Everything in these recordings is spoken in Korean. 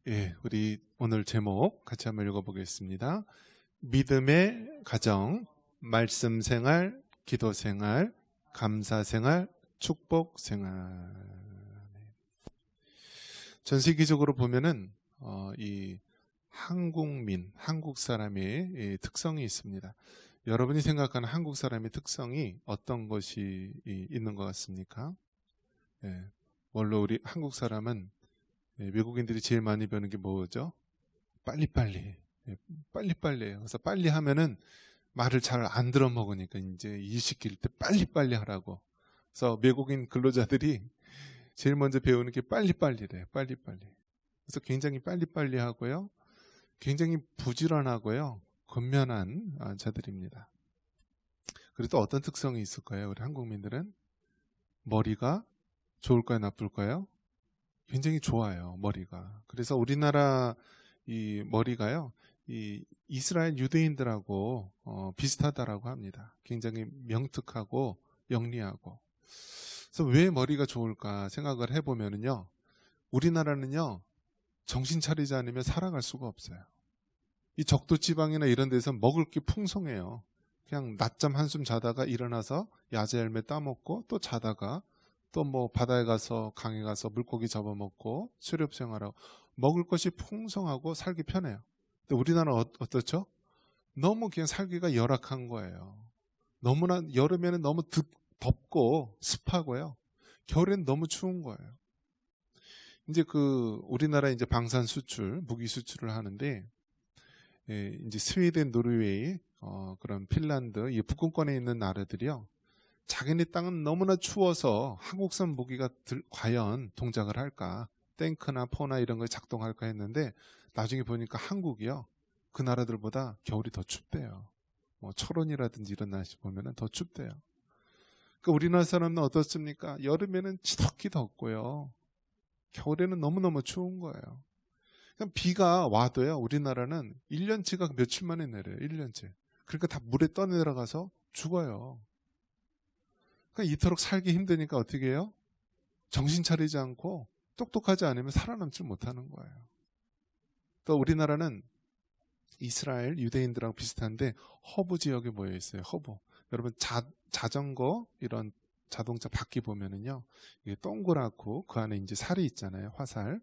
예, 우리 오늘 제목 같이 한번 읽어보겠습니다. 믿음의 가정, 말씀 생활, 기도 생활, 감사 생활, 축복 생활. 전 세계적으로 보면은 이 한국민, 한국 사람의 특성이 있습니다. 여러분이 생각하는 한국 사람의 특성이 어떤 것이 있는 것 같습니까? 예, 원래 우리 한국 사람은 외국인들이 제일 많이 배우는 게 뭐죠? 빨리빨리. 예, 빨리빨리해요. 그래서 빨리 하면은 말을 잘 안 들어먹으니까 이제 일 시킬 때 빨리빨리 하라고. 그래서 외국인 근로자들이 제일 먼저 배우는 게 빨리빨리래요. 빨리빨리. 그래서 굉장히 빨리빨리 하고요. 굉장히 부지런하고요. 건면한 자들입니다. 그래도 어떤 특성이 있을까요? 우리 한국민들은 머리가 좋을까요? 나쁠까요? 굉장히 좋아요. 머리가. 그래서 우리나라 이 머리가요. 이 이스라엘 유대인들하고 비슷하다라고 합니다. 굉장히 명특하고 영리하고. 그래서 왜 머리가 좋을까 생각을 해보면은요. 우리나라는요. 정신 차리지 않으면 살아갈 수가 없어요. 이 적도 지방이나 이런 데서 먹을 게 풍성해요. 그냥 낮잠 한숨 자다가 일어나서 야자 열매 따먹고 또 자다가 또 뭐 바다에 가서 강에 가서 물고기 잡아먹고 수렵 생활하고 먹을 것이 풍성하고 살기 편해요. 근데 우리나라는 어떻죠? 너무 그냥 살기가 열악한 거예요. 너무나 여름에는 너무 덥고 습하고요. 겨울에는 너무 추운 거예요. 이제 우리나라 이제 방산 수출, 무기 수출을 하는데 이제 스웨덴, 노르웨이, 그런 핀란드, 이 북극권에 있는 나라들이요. 자기네 땅은 너무나 추워서 한국산 무기가 과연 동작을 할까? 탱크나 포나 이런 거 작동할까 했는데 나중에 보니까 한국이요. 그 나라들보다 겨울이 더 춥대요. 뭐 철원이라든지 이런 날씨 보면은 더 춥대요. 그러니까 우리나라 사람은 어떻습니까? 여름에는 지독히 덥고요. 겨울에는 너무너무 추운 거예요. 그냥 비가 와도요. 우리나라는 1년치가 며칠 만에 내려요. 1년치. 그러니까 다 물에 떠내려가서 죽어요. 그러니까 이토록 살기 힘드니까 어떻게 해요? 정신 차리지 않고 똑똑하지 않으면 살아남지 못하는 거예요. 또 우리나라는 이스라엘 유대인들하고 비슷한데 허브 지역에 모여 있어요. 허브. 여러분 자전거 이런 자동차 바퀴 보면은요. 이게 동그랗고 그 안에 이제 살이 있잖아요. 화살.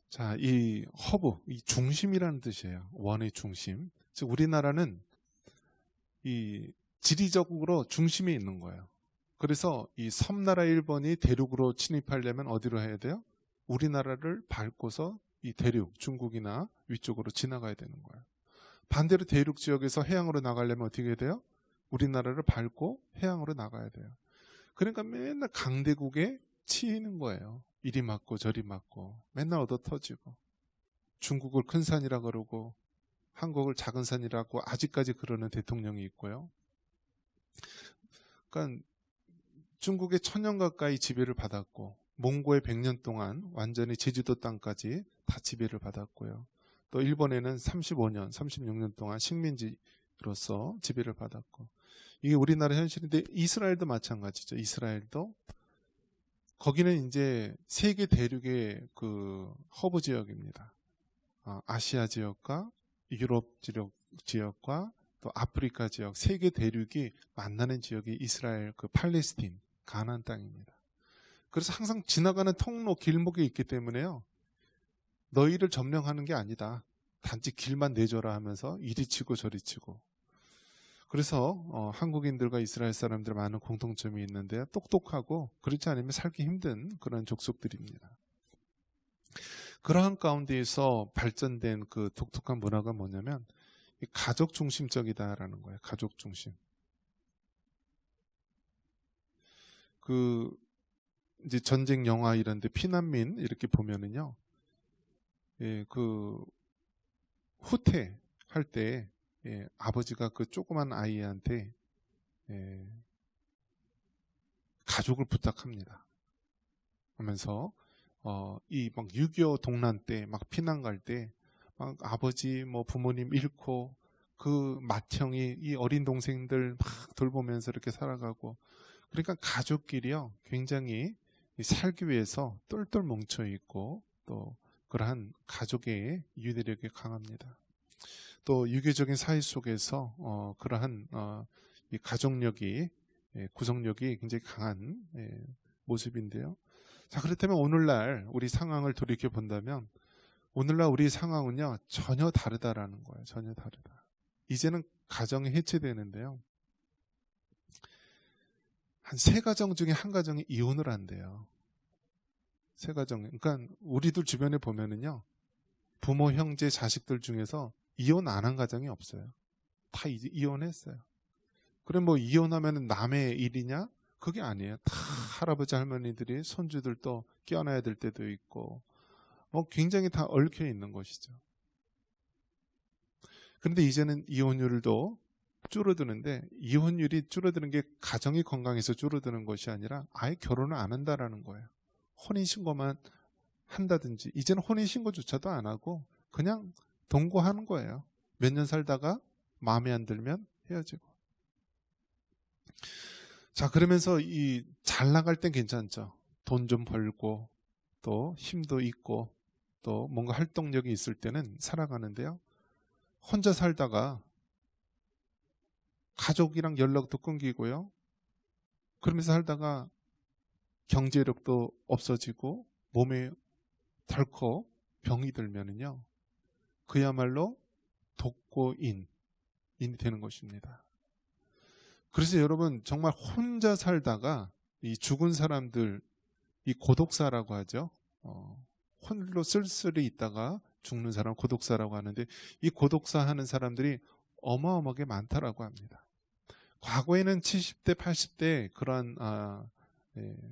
자, 이 허브, 이 중심이라는 뜻이에요. 원의 중심. 즉 우리나라는 이 지리적으로 중심에 있는 거예요. 그래서 이 섬나라 일본이 대륙으로 침입하려면 어디로 해야 돼요? 우리나라를 밟고서 이 대륙, 중국이나 위쪽으로 지나가야 되는 거예요. 반대로 대륙 지역에서 해양으로 나가려면 어떻게 해야 돼요? 우리나라를 밟고 해양으로 나가야 돼요. 그러니까 맨날 강대국에 치이는 거예요. 이리 맞고 저리 맞고 맨날 얻어 터지고 중국을 큰 산이라 그러고 한국을 작은 산이라고 아직까지 그러는 대통령이 있고요. 그러니까 중국의 1000년 가까이 지배를 받았고 몽고의 100년 동안 완전히 제주도 땅까지 다 지배를 받았고요. 또 일본에는 35년, 36년 동안 식민지로서 지배를 받았고 이게 우리나라 현실인데 이스라엘도 마찬가지죠. 이스라엘도 거기는 이제 세계 대륙의 그 허브 지역입니다. 아시아 지역과 유럽 지역과 또 아프리카 지역 세계 대륙이 만나는 지역이 이스라엘 그 팔레스틴 가나안 땅입니다. 그래서 항상 지나가는 통로 길목에 있기 때문에요. 너희를 점령하는 게 아니다. 단지 길만 내줘라 하면서 이리 치고 저리 치고. 그래서 한국인들과 이스라엘 사람들 많은 공통점이 있는데 똑똑하고 그렇지 않으면 살기 힘든 그런 족속들입니다. 그러한 가운데에서 발전된 그 독특한 문화가 뭐냐면 가족 중심적이다라는 거예요. 가족 중심. 이제 전쟁 영화 이런 데 피난민 이렇게 보면은요. 예, 후퇴 할 때 아버지가 그 조그만 아이한테 가족을 부탁합니다. 하면서 이 막 6.25 동란 때 막 피난 갈 때 막 아버지 뭐 부모님 잃고 그 맏형이 이 어린 동생들 막 돌보면서 이렇게 살아가고 그러니까 가족끼리요 굉장히 살기 위해서 똘똘 뭉쳐 있고 또 그러한 가족의 유대력이 강합니다. 또 유교적인 사회 속에서 그러한 이 가족력이 구성력이 굉장히 강한 모습인데요. 자, 그렇다면 오늘날 우리 상황을 돌이켜 본다면 오늘날 우리 상황은요 전혀 다르다라는 거예요. 전혀 다르다. 이제는 가정이 해체되는데요. 한 3가정 중에 1가정이 이혼을 한대요. 3가정. 그러니까 우리들 주변에 보면은요. 부모, 형제, 자식들 중에서 이혼 안 한 가정이 없어요. 다 이제 이혼했어요. 그럼 뭐 이혼하면 남의 일이냐? 그게 아니에요. 다 할아버지 할머니들이 손주들 또 껴안아야 될 때도 있고 뭐 굉장히 다 얽혀 있는 것이죠. 그런데 이제는 이혼율도 줄어드는데 이혼율이 줄어드는 게 가정이 건강해서 줄어드는 것이 아니라 아예 결혼을 안 한다라는 거예요. 혼인신고만 한다든지 이제는 혼인신고조차도 안 하고 그냥 동거하는 거예요. 몇 년 살다가 마음에 안 들면 헤어지고. 자, 그러면서 이 잘 나갈 땐 괜찮죠. 돈 좀 벌고 또 힘도 있고 또 뭔가 활동력이 있을 때는 살아가는데요. 혼자 살다가 가족이랑 연락도 끊기고요. 그러면서 살다가 경제력도 없어지고 몸에 덜컥 병이 들면은요. 그야말로 독거인이 되는 것입니다. 그래서 여러분 정말 혼자 살다가 이 죽은 사람들 이 고독사라고 하죠. 홀로 쓸쓸히 있다가 죽는 사람 고독사라고 하는데 이 고독사 하는 사람들이 어마어마하게 많다라고 합니다. 과거에는 70대, 80대 그런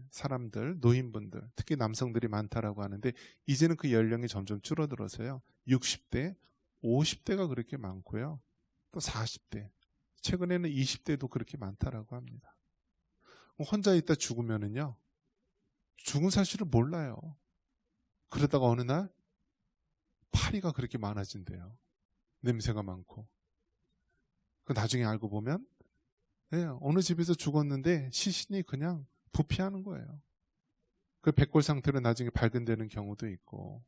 사람들, 노인분들, 특히 남성들이 많다라고 하는데 이제는 그 연령이 점점 줄어들어서요. 60대, 50대가 그렇게 많고요. 또 40대, 최근에는 20대도 그렇게 많다라고 합니다. 혼자 있다 죽으면은요. 죽은 사실을 몰라요. 그러다가 어느 날 파리가 그렇게 많아진대요. 냄새가 많고. 나중에 알고 보면 어느 집에서 죽었는데 시신이 그냥 부패하는 거예요. 그 백골 상태로 나중에 발견되는 경우도 있고.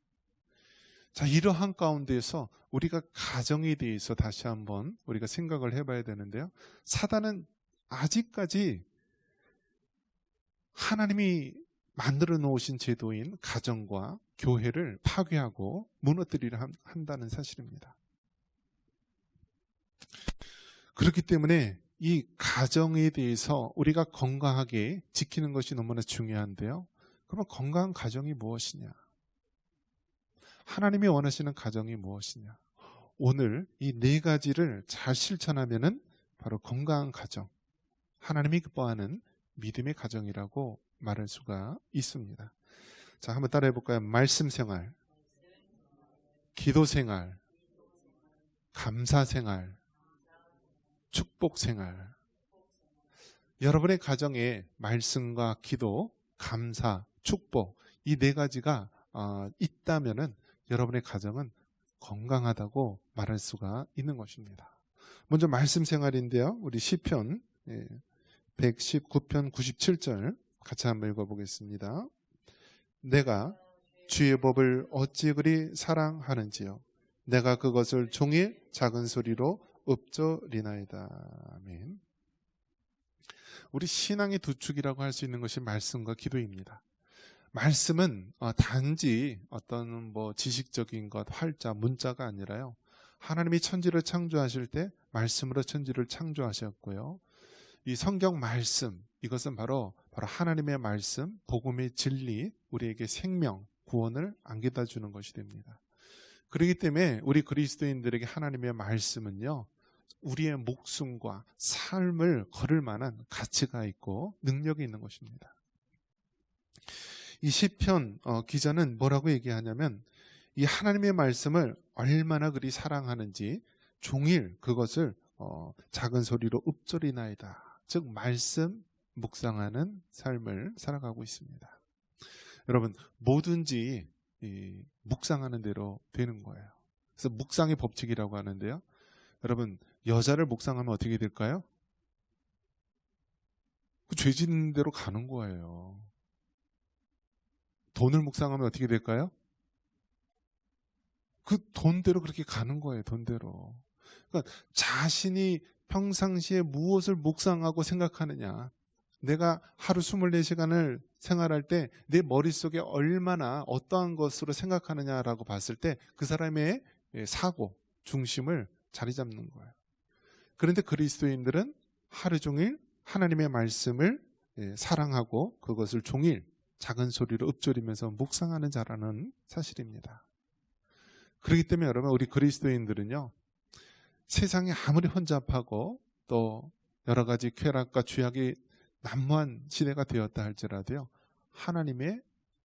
자, 이러한 가운데에서 우리가 가정에 대해서 다시 한번 우리가 생각을 해봐야 되는데요. 사단은 아직까지 하나님이 만들어 놓으신 제도인 가정과 교회를 파괴하고 무너뜨리려 한다는 사실입니다. 그렇기 때문에 이 가정에 대해서 우리가 건강하게 지키는 것이 너무나 중요한데요. 그러면 건강한 가정이 무엇이냐? 하나님이 원하시는 가정이 무엇이냐? 오늘 이 4가지를 잘 실천하면은 바로 건강한 가정, 하나님이 기뻐하는 믿음의 가정이라고 말할 수가 있습니다. 자, 한번 따라해 볼까요? 말씀 생활, 기도 생활, 감사 생활, 축복 생활. 여러분의 가정에 말씀과 기도, 감사, 축복 이 4가지가 있다면은 여러분의 가정은 건강하다고 말할 수가 있는 것입니다. 먼저 말씀 생활인데요. 우리 시편 119편 97절 같이 한번 읽어보겠습니다. 내가 주의 법을 어찌 그리 사랑하는지요. 내가 그것을 종일 작은 소리로 읊조리나이다. 아멘. 우리 신앙의 두 축이라고 할 수 있는 것이 말씀과 기도입니다. 말씀은 단지 어떤 뭐 지식적인 것, 활자, 문자가 아니라요. 하나님이 천지를 창조하실 때 말씀으로 천지를 창조하셨고요. 이 성경 말씀, 이것은 바로 하나님의 말씀, 복음의 진리, 우리에게 생명, 구원을 안겨다 주는 것이 됩니다. 그렇기 때문에 우리 그리스도인들에게 하나님의 말씀은요. 우리의 목숨과 삶을 걸을 만한 가치가 있고 능력이 있는 것입니다. 이 시편 기자는 뭐라고 얘기하냐면 이 하나님의 말씀을 얼마나 그리 사랑하는지 종일 그것을 작은 소리로 읊조리나이다. 즉 말씀 묵상하는 삶을 살아가고 있습니다. 여러분 뭐든지 묵상하는 대로 되는 거예요. 그래서 묵상의 법칙이라고 하는데요. 여러분 여자를 묵상하면 어떻게 될까요? 그 죄 짓는 대로 가는 거예요. 돈을 묵상하면 어떻게 될까요? 그 돈대로 그렇게 가는 거예요. 돈대로. 그러니까 자신이 평상시에 무엇을 묵상하고 생각하느냐, 내가 하루 24시간을 생활할 때 내 머릿속에 얼마나 어떠한 것으로 생각하느냐라고 봤을 때 그 사람의 사고, 중심을 자리 잡는 거예요. 그런데 그리스도인들은 하루 종일 하나님의 말씀을 사랑하고 그것을 종일 작은 소리로 읊조리면서 묵상하는 자라는 사실입니다. 그렇기 때문에 여러분, 우리 그리스도인들은요, 세상이 아무리 혼잡하고 또 여러 가지 쾌락과 죄악이 난무한 시대가 되었다 할지라도요, 하나님의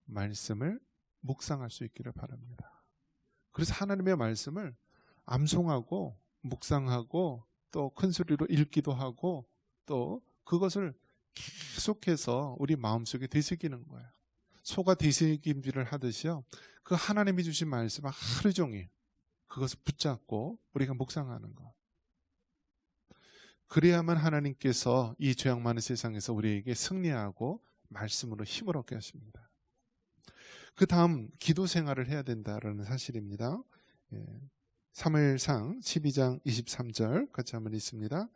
말씀을 묵상할 수 있기를 바랍니다. 그래서 하나님의 말씀을 암송하고 묵상하고 또 큰 소리로 읽기도 하고 또 그것을 계속해서 우리 마음속에 되새기는 거예요. 소가 되새김질을 하듯이요, 그 하나님이 주신 말씀을 하루 종일 그것을 붙잡고 우리가 묵상하는 것. 그래야만 하나님께서 이 죄악 많은 세상에서 우리에게 승리하고 말씀으로 힘을 얻게 하십니다. 그 다음 기도 생활을 해야 된다는 사실입니다. 사무엘상 12장 23절 같이 한번 읽습니다.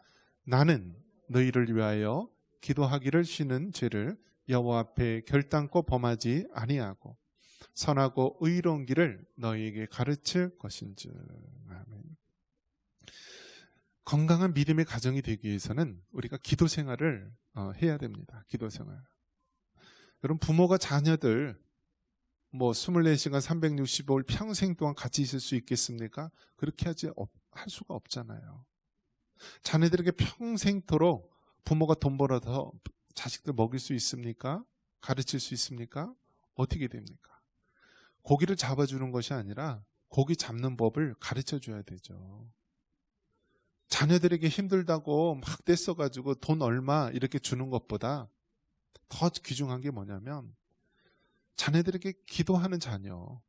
나는 너희를 위하여 기도하기를 쉬는 죄를 여호와 앞에 결단코 범하지 아니하고 선하고 의로운 길을 너희에게 가르칠 것인즉. 아멘. 건강한 믿음의 가정이 되기 위해서는 우리가 기도 생활을 해야 됩니다. 기도 생활. 여러분, 부모가 자녀들 24시간 365일 평생 동안 같이 있을 수 있겠습니까? 그렇게 할 수가 없잖아요. 자녀들에게 평생토록 부모가 돈 벌어서 자식들 먹일 수 있습니까? 가르칠 수 있습니까? 어떻게 됩니까? 고기를 잡아주는 것이 아니라 고기 잡는 법을 가르쳐 줘야 되죠. 자녀들에게 힘들다고 막 떼써가지고 돈 얼마 이렇게 주는 것보다 더 귀중한 게 뭐냐면, 자녀들에게 기도하는 자녀,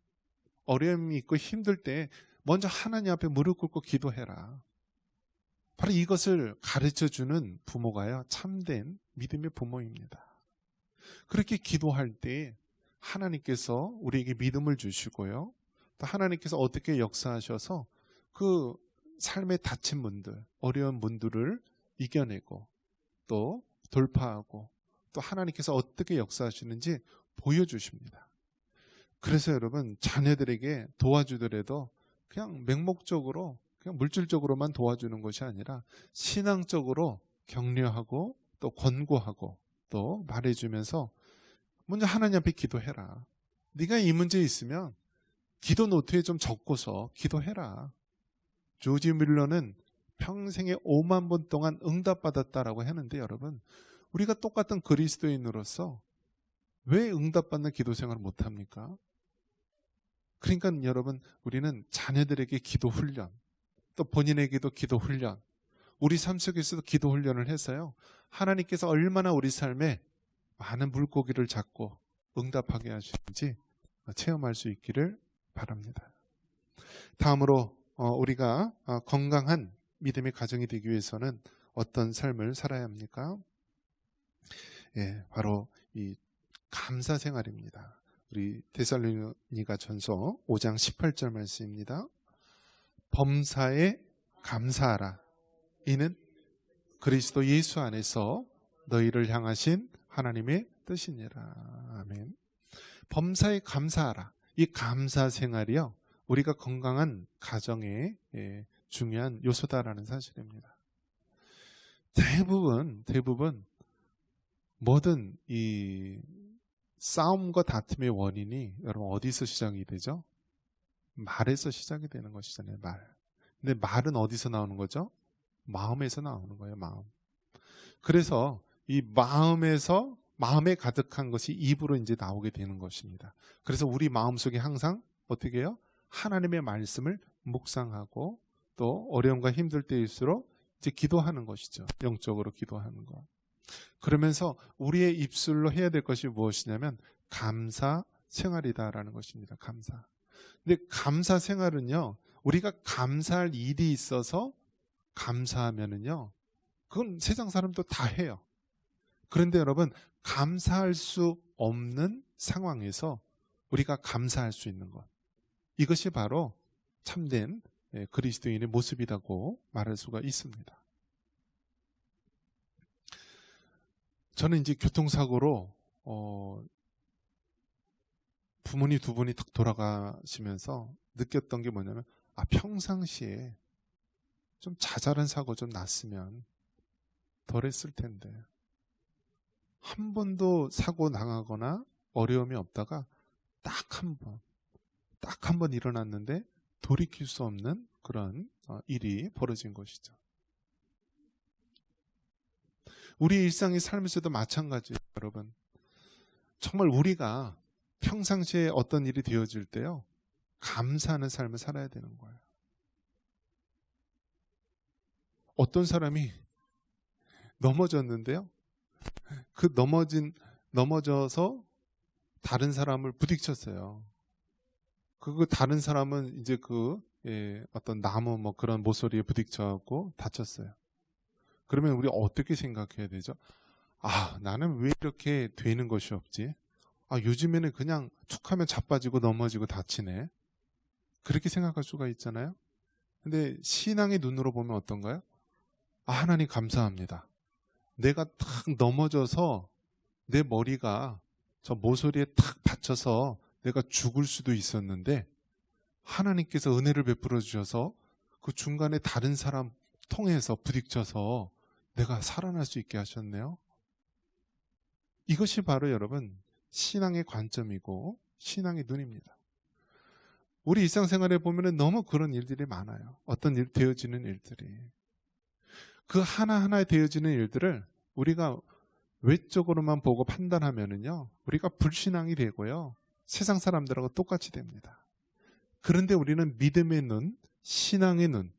어려움이 있고 힘들 때 먼저 하나님 앞에 무릎 꿇고 기도해라. 바로 이것을 가르쳐주는 부모가요, 참된 믿음의 부모입니다. 그렇게 기도할 때 하나님께서 우리에게 믿음을 주시고요, 또 하나님께서 어떻게 역사하셔서 그 삶에 닫힌 문들, 어려운 문들을 이겨내고 또 돌파하고 또 하나님께서 어떻게 역사하시는지 보여주십니다. 그래서 여러분, 자녀들에게 도와주더라도 그냥 맹목적으로, 그냥 물질적으로만 도와주는 것이 아니라 신앙적으로 격려하고 또 권고하고 또 말해주면서 먼저 하나님 앞에 기도해라. 네가 이 문제에 있으면 기도 노트에 좀 적고서 기도해라. 조지 뮬러는 평생에 5만 번 동안 응답받았다라고 하는데, 여러분, 우리가 똑같은 그리스도인으로서 왜 응답받는 기도 생활을 못합니까? 그러니까 여러분, 우리는 자녀들에게 기도 훈련, 또 본인에게도 기도 훈련, 우리 삶 속에서도 기도 훈련을 해서요, 하나님께서 얼마나 우리 삶에 많은 물고기를 잡고 응답하게 하시는지 체험할 수 있기를 바랍니다. 다음으로 우리가 건강한 믿음의 가정이 되기 위해서는 어떤 삶을 살아야 합니까? 바로 이 감사 생활입니다. 우리 데살로니가전서 5장 18절 말씀입니다. 범사에 감사하라. 이는 그리스도 예수 안에서 너희를 향하신 하나님의 뜻이니라. 아멘. 범사에 감사하라. 이 감사 생활이요, 우리가 건강한 가정의 중요한 요소다라는 사실입니다. 대부분 모든 이 싸움과 다툼의 원인이 여러분 어디서 시작이 되죠? 말에서 시작이 되는 것이잖아요. 말. 근데 말은 어디서 나오는 거죠? 마음에서 나오는 거예요. 마음. 그래서 이 마음에 가득한 것이 입으로 이제 나오게 되는 것입니다. 그래서 우리 마음속에 항상 어떻게 해요? 하나님의 말씀을 묵상하고 또 어려움과 힘들 때일수록 이제 기도하는 것이죠. 영적으로 기도하는 것. 그러면서 우리의 입술로 해야 될 것이 무엇이냐면 감사 생활이다라는 것입니다. 감사. 근데 감사 생활은요, 우리가 감사할 일이 있어서 감사하면은요, 그건 세상 사람도 다 해요. 그런데 여러분, 감사할 수 없는 상황에서 우리가 감사할 수 있는 것, 이것이 바로 참된 그리스도인의 모습이라고 말할 수가 있습니다. 저는 이제 교통사고로 부모님 두 분이 딱 돌아가시면서 느꼈던 게 뭐냐면, 평상시에 좀 자잘한 사고 좀 났으면 덜 했을 텐데, 한 번도 사고 당하거나 어려움이 없다가 딱 한 번 일어났는데 돌이킬 수 없는 그런 일이 벌어진 것이죠. 우리 일상의 삶에서도 마찬가지예요, 여러분. 정말 우리가 평상시에 어떤 일이 되어질 때요, 감사하는 삶을 살아야 되는 거예요. 어떤 사람이 넘어졌는데요, 넘어져서 다른 사람을 부딪혔어요. 그 다른 사람은 이제 어떤 나무 그런 모서리에 부딪혀갖고 다쳤어요. 그러면 우리 어떻게 생각해야 되죠? 나는 왜 이렇게 되는 것이 없지? 요즘에는 그냥 툭 하면 자빠지고 넘어지고 다치네. 그렇게 생각할 수가 있잖아요. 근데 신앙의 눈으로 보면 어떤가요? 하나님 감사합니다. 내가 탁 넘어져서 내 머리가 저 모서리에 탁 받쳐서 내가 죽을 수도 있었는데, 하나님께서 은혜를 베풀어 주셔서 그 중간에 다른 사람 통해서 부딪혀서 내가 살아날 수 있게 하셨네요. 이것이 바로 여러분 신앙의 관점이고 신앙의 눈입니다. 우리 일상생활에 보면 너무 그런 일들이 많아요. 어떤 일 되어지는 일들이. 그 하나하나 되어지는 일들을 우리가 외적으로만 보고 판단하면은요, 우리가 불신앙이 되고요, 세상 사람들하고 똑같이 됩니다. 그런데 우리는 믿음의 눈, 신앙의 눈,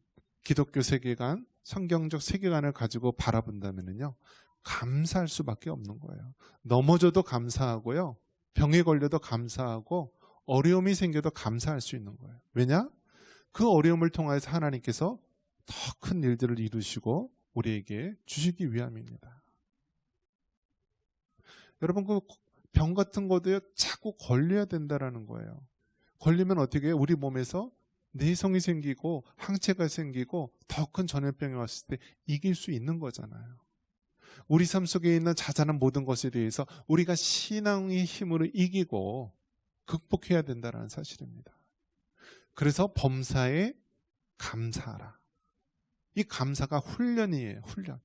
기독교 세계관, 성경적 세계관을 가지고 바라본다면요, 감사할 수밖에 없는 거예요. 넘어져도 감사하고요, 병에 걸려도 감사하고, 어려움이 생겨도 감사할 수 있는 거예요. 왜냐? 그 어려움을 통해서 하나님께서 더 큰 일들을 이루시고 우리에게 주시기 위함입니다. 여러분, 그 병 같은 것도요, 자꾸 걸려야 된다라는 거예요. 걸리면 어떻게 해요? 우리 몸에서 내성이 생기고 항체가 생기고 더 큰 전염병이 왔을 때 이길 수 있는 거잖아요. 우리 삶 속에 있는 자잘한 모든 것에 대해서 우리가 신앙의 힘으로 이기고 극복해야 된다는 사실입니다. 그래서 범사에 감사하라. 이 감사가 훈련이에요. 훈련.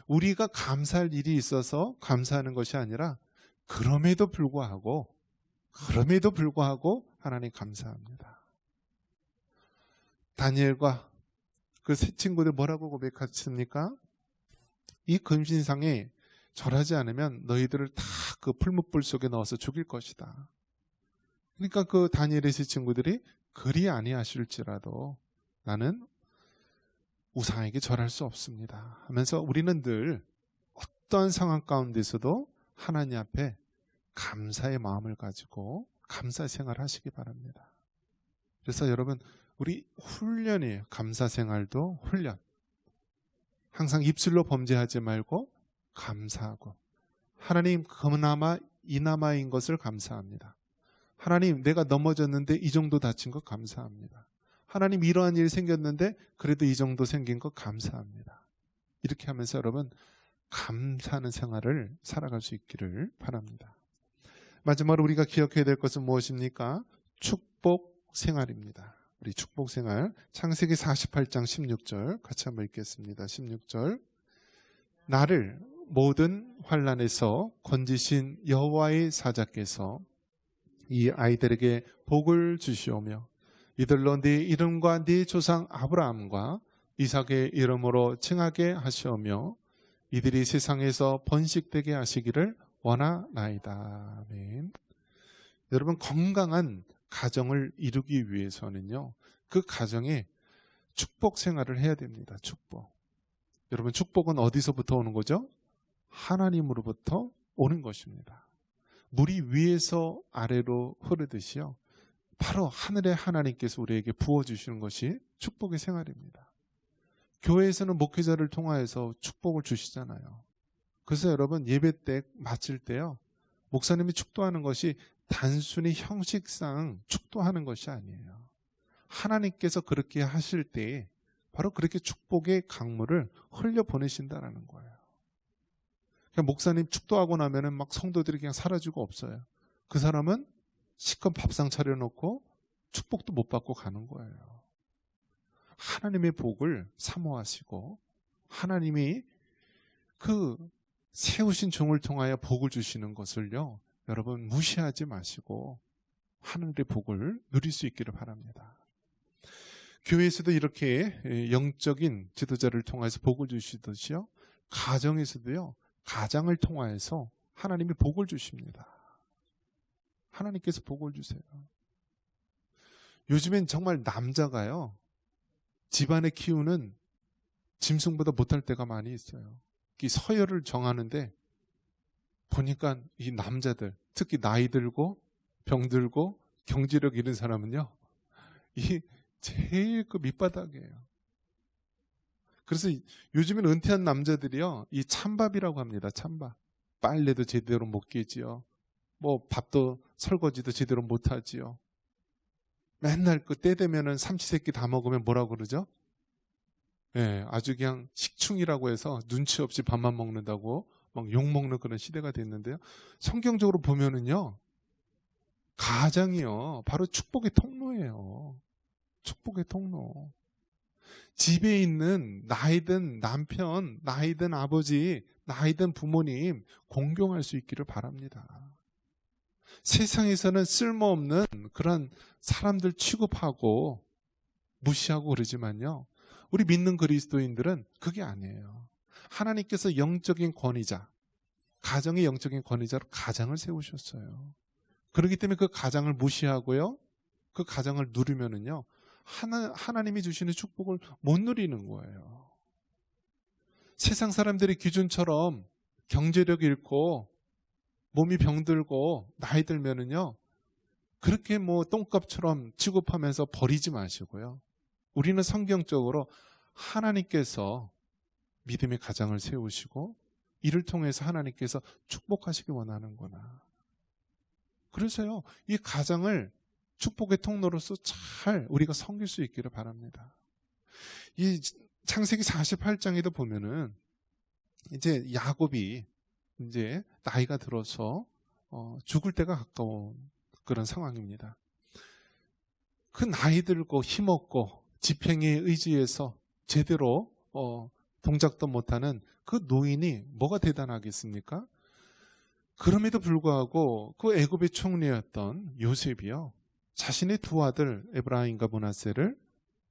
우리가 감사할 일이 있어서 감사하는 것이 아니라 그럼에도 불구하고 하나님 감사합니다. 다니엘과 그 세 친구들 뭐라고 고백했습니까? 이 금신상에 절하지 않으면 너희들을 다 그 풀무불 속에 넣어서 죽일 것이다. 그러니까 그 다니엘의 세 친구들이 그리 아니하실지라도 나는 우상에게 절할 수 없습니다 하면서 우리는 늘 어떤 상황 가운데서도 하나님 앞에 감사의 마음을 가지고 감사 생활 하시기 바랍니다. 그래서 여러분, 우리 훈련이에요. 감사 생활도 훈련. 항상 입술로 범죄하지 말고 감사하고, 하나님 그나마 이나마인 것을 감사합니다. 하나님 내가 넘어졌는데 이 정도 다친 것 감사합니다. 하나님 이러한 일이 생겼는데 그래도 이 정도 생긴 것 감사합니다. 이렇게 하면서 여러분 감사하는 생활을 살아갈 수 있기를 바랍니다. 마지막으로 우리가 기억해야 될 것은 무엇입니까? 축복 생활입니다. 우리 축복 생활, 창세기 48장 16절 같이 한번 읽겠습니다. 16절. 나를 모든 환난에서 건지신 여호와의 사자께서 이 아이들에게 복을 주시오며 이들로 네 이름과 네 조상 아브라함과 이삭의 이름으로 칭하게 하시오며 이들이 세상에서 번식되게 하시기를 원하나이다. 아멘. 여러분, 건강한 가정을 이루기 위해서는요, 그 가정에 축복 생활을 해야 됩니다. 축복. 여러분, 축복은 어디서부터 오는 거죠? 하나님으로부터 오는 것입니다. 물이 위에서 아래로 흐르듯이요, 바로 하늘의 하나님께서 우리에게 부어주시는 것이 축복의 생활입니다. 교회에서는 목회자를 통하여서 축복을 주시잖아요. 그래서 여러분, 예배 때 마칠 때요, 목사님이 축도하는 것이 단순히 형식상 축도하는 것이 아니에요. 하나님께서 그렇게 하실 때 바로 그렇게 축복의 강물을 흘려보내신다라는 거예요. 그냥 목사님 축도하고 나면은 막 성도들이 그냥 사라지고 없어요. 그 사람은 실컷 밥상 차려놓고 축복도 못 받고 가는 거예요. 하나님의 복을 사모하시고 하나님이 그 세우신 종을 통하여 복을 주시는 것을요, 여러분 무시하지 마시고 하늘의 복을 누릴 수 있기를 바랍니다. 교회에서도 이렇게 영적인 지도자를 통해서 복을 주시듯이요, 가정에서도요, 가장을 통하여서 하나님이 복을 주십니다. 하나님께서 복을 주세요. 요즘엔 정말 남자가요, 집안에 키우는 짐승보다 못할 때가 많이 있어요. 이 서열을 정하는데 보니까 이 남자들, 특히 나이 들고 병들고 경제력 잃은 사람은요, 이 제일 그 밑바닥이에요. 그래서 요즘엔 은퇴한 남자들이요, 이 찬밥이라고 합니다. 찬밥. 빨래도 제대로 못 깨지요. 뭐 밥도 설거지도 제대로 못 하지요. 맨날 그 때 되면은 삼시세끼 다 먹으면 뭐라고 그러죠? 예, 아주 그냥 식충이라고 해서 눈치 없이 밥만 먹는다고 막 욕먹는 그런 시대가 됐는데요. 성경적으로 보면은요, 가장이요, 바로 축복의 통로예요. 축복의 통로. 집에 있는 나이든 남편, 나이든 아버지, 나이든 부모님 공경할 수 있기를 바랍니다. 세상에서는 쓸모없는 그런 사람들 취급하고 무시하고 그러지만요, 우리 믿는 그리스도인들은 그게 아니에요. 하나님께서 영적인 권위자, 가정의 영적인 권위자로 가장을 세우셨어요. 그렇기 때문에 그 가장을 무시하고요, 그 가장을 누리면은요, 하나님이 주시는 축복을 못 누리는 거예요. 세상 사람들의 기준처럼 경제력 잃고 몸이 병들고 나이 들면은요, 그렇게 뭐 똥값처럼 취급하면서 버리지 마시고요, 우리는 성경적으로 하나님께서 믿음의 가장을 세우시고 이를 통해서 하나님께서 축복하시기 원하는구나. 그래서요, 이 가장을 축복의 통로로서 잘 우리가 섬길 수 있기를 바랍니다. 이 창세기 48장에도 보면은 이제 야곱이 이제 나이가 들어서 죽을 때가 가까운 그런 상황입니다. 그 나이 들고 힘없고 지팽이에 의지해서 제대로 동작도 못하는 그 노인이 뭐가 대단하겠습니까? 그럼에도 불구하고 그 애굽의 총리였던 요셉이요, 자신의 두 아들 에브라임과 므낫세를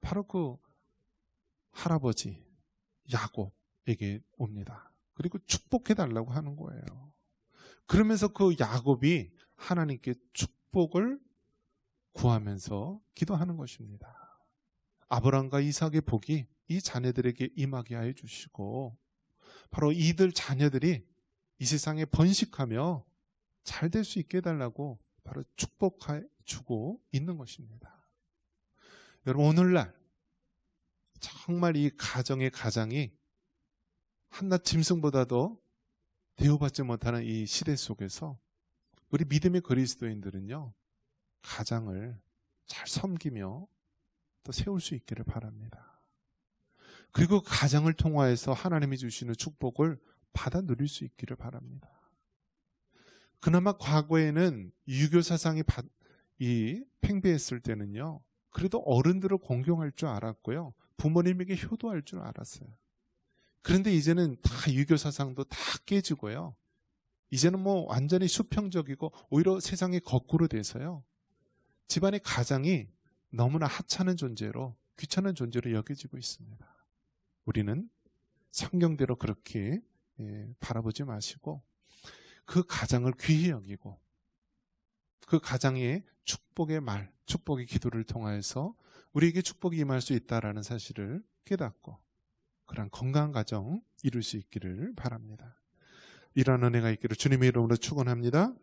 바로 그 할아버지 야곱에게 옵니다. 그리고 축복해달라고 하는 거예요. 그러면서 그 야곱이 하나님께 축복을 구하면서 기도하는 것입니다. 아브라함과 이삭의 복이 이 자녀들에게 임하게 하여 주시고 바로 이들 자녀들이 이 세상에 번식하며 잘 될 수 있게 해달라고 바로 축복해 주고 있는 것입니다. 여러분, 오늘날 정말 이 가정의 가장이 한낱 짐승보다도 대우받지 못하는 이 시대 속에서 우리 믿음의 그리스도인들은요, 가장을 잘 섬기며 또 세울 수 있기를 바랍니다. 그리고 가장을 통하여서 하나님이 주시는 축복을 받아 누릴 수 있기를 바랍니다. 그나마 과거에는 유교 사상이 팽배했을 때는요, 그래도 어른들을 공경할 줄 알았고요, 부모님에게 효도할 줄 알았어요. 그런데 이제는 다 유교 사상도 다 깨지고요, 이제는 뭐 완전히 수평적이고 오히려 세상이 거꾸로 돼서요, 집안의 가장이 너무나 하찮은 존재로, 귀찮은 존재로 여겨지고 있습니다. 우리는 성경대로 그렇게 바라보지 마시고 그 가장을 귀히 여기고 그 가장의 축복의 말, 축복의 기도를 통하여서 우리에게 축복이 임할 수 있다라는 사실을 깨닫고 그런 건강한 가정 이룰 수 있기를 바랍니다. 이러한 은혜가 있기를 주님의 이름으로 축원합니다.